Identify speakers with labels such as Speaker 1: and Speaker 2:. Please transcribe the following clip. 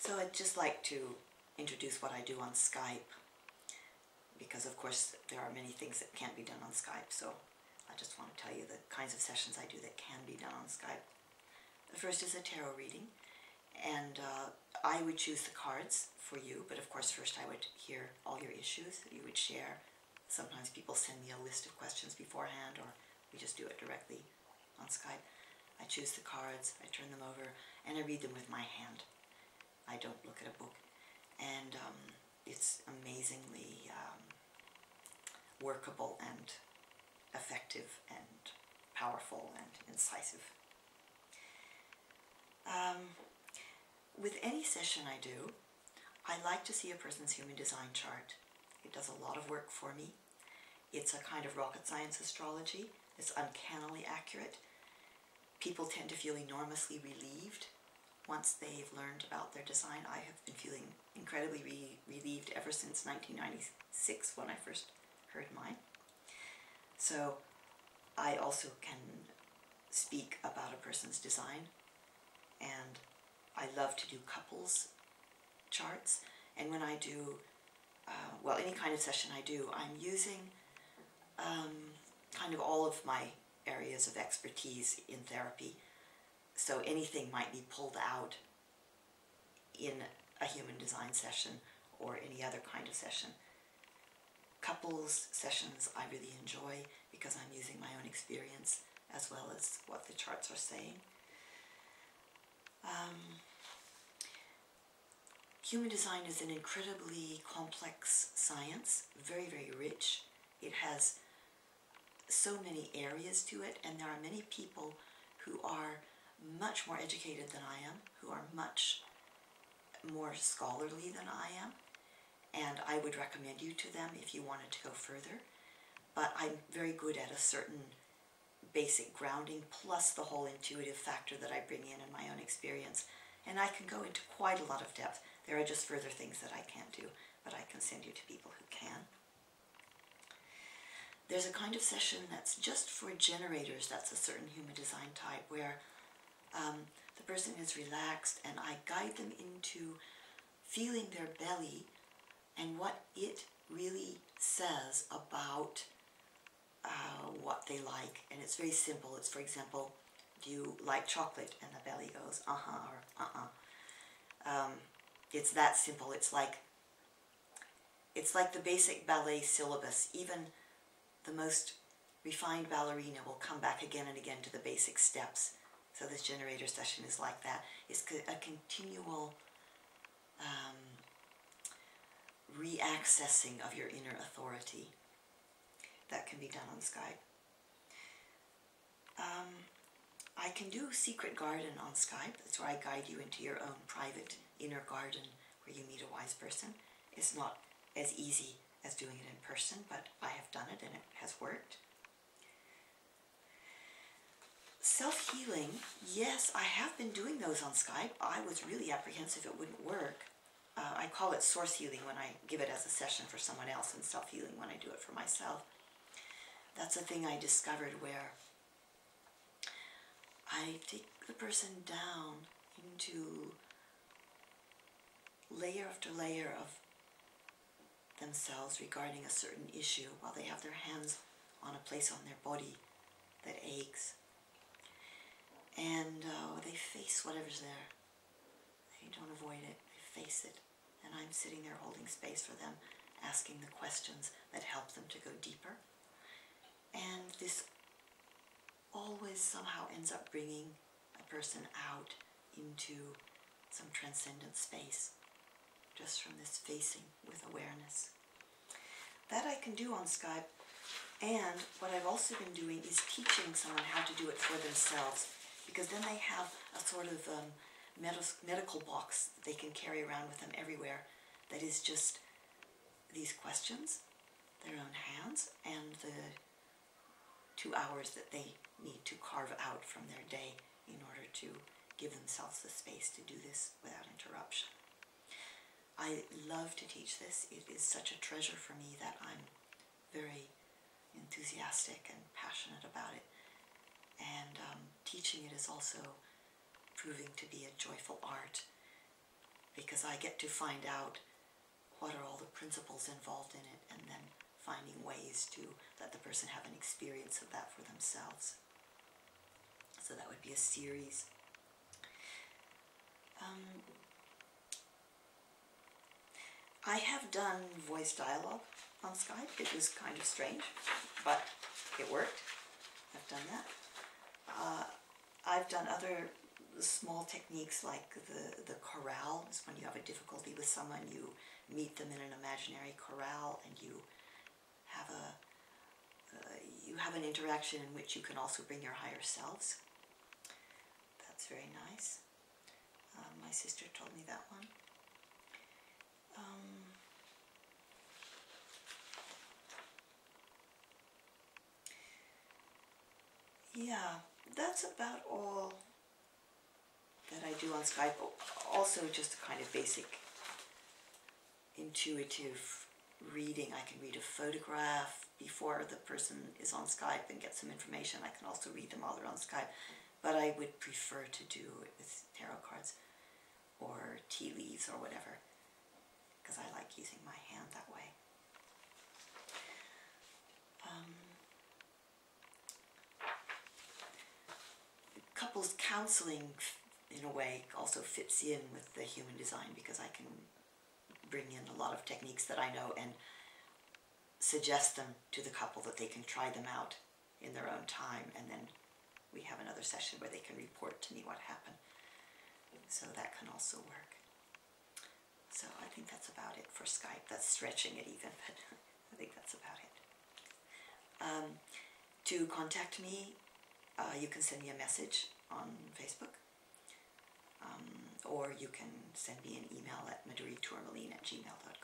Speaker 1: So I'd just like to introduce what I do on Skype, because of course there are many things that can't be done on Skype, so I just want to tell you the kinds of sessions I do that can be done on Skype. The first is a tarot reading, and I would choose the cards for you, but of course first I would hear all your issues that you would share. Sometimes people send me a list of questions beforehand, or we just do it directly on Skype. I choose the cards, I turn them over, and I read them with my hand. I don't look at a book, and it's amazingly workable and effective and powerful and incisive. With any session I do, I like to see a person's human design chart. It does a lot of work for me. It's a kind of rocket science astrology. It's uncannily accurate. People tend to feel enormously relieved once they've learned about their design. I have been feeling incredibly relieved ever since 1996 when I first heard mine. So I also can speak about a person's design, and I love to do couples charts. And when I do, well, any kind of session I do, I'm using kind of all of my areas of expertise in therapy. So anything might be pulled out in a human design session or any other kind of session. Couples sessions I really enjoy because I'm using my own experience as well as what the charts are saying. Human design is an incredibly complex science, very, very rich. It has so many areas to it, and there are many people who are much more educated than I am, who are much more scholarly than I am, and I would recommend you to them if you wanted to go further. But I'm very good at a certain basic grounding, plus the whole intuitive factor that I bring in my own experience, and I can go into quite a lot of depth. There are just further things that I can't do, but I can send you to people who can. There's a kind of session that's just for generators. That's a certain human design type where the person is relaxed, and I guide them into feeling their belly and what it really says about what they like. And it's very simple. It's, for example, do you like chocolate? And the belly goes, uh-huh, or uh-uh. It's that simple. It's like the basic ballet syllabus. Even the most refined ballerina will come back again and again to the basic steps. So this generator session is like that. It's a continual re-accessing of your inner authority. That can be done on Skype. I can do Secret Garden on Skype. That's where I guide you into your own private inner garden where you meet a wise person. It's not as easy as doing it in person, but I have done it and it has worked. Self-healing, yes, I have been doing those on Skype. I was really apprehensive it wouldn't work. I call it source healing when I give it as a session for someone else, and self-healing when I do it for myself. That's a thing I discovered where I take the person down into layer after layer of themselves regarding a certain issue while they have their hands on a place on their body that aches. And they face whatever's there. They don't avoid it, they face it. And I'm sitting there holding space for them, asking the questions that help them to go deeper. And this always somehow ends up bringing a person out into some transcendent space, just from this facing with awareness. That I can do on Skype, and what I've also been doing is teaching someone how to do it for themselves, because then they have a sort of medical box that they can carry around with them everywhere that is just these questions, their own hands, and the 2 hours that they need to carve out from their day in order to give themselves the space to do this without interruption. I love to teach this. It is such a treasure for me that I'm very enthusiastic and passionate about it. And teaching it is also proving to be a joyful art, because I get to find out what are all the principles involved in it, and then finding ways to let the person have an experience of that for themselves. So that would be a series. I have done voice dialogue on Skype. It was kind of strange, but it worked. I've done that. I've done other small techniques like the corral. Is when you have a difficulty with someone, you meet them in an imaginary corral, and you have an interaction in which you can also bring your higher selves. That's very nice. My sister told me that one. Yeah, that's about all that I do on Skype. Also just a kind of basic intuitive reading. I can read a photograph before the person is on Skype and get some information. I can also read them while they're on Skype, but I would prefer to do it with tarot cards or tea leaves or whatever, because I like using my hand that way. Couples counseling, in a way, also fits in with the human design, because I can bring in a lot of techniques that I know and suggest them to the couple that they can try them out in their own time, and then we have another session where they can report to me what happened. So that can also work. So I think that's about it for Skype. That's stretching it even, but I think that's about it. To contact me, you can send me a message on Facebook, or you can send me an email at madhuritourmaline@gmail.com.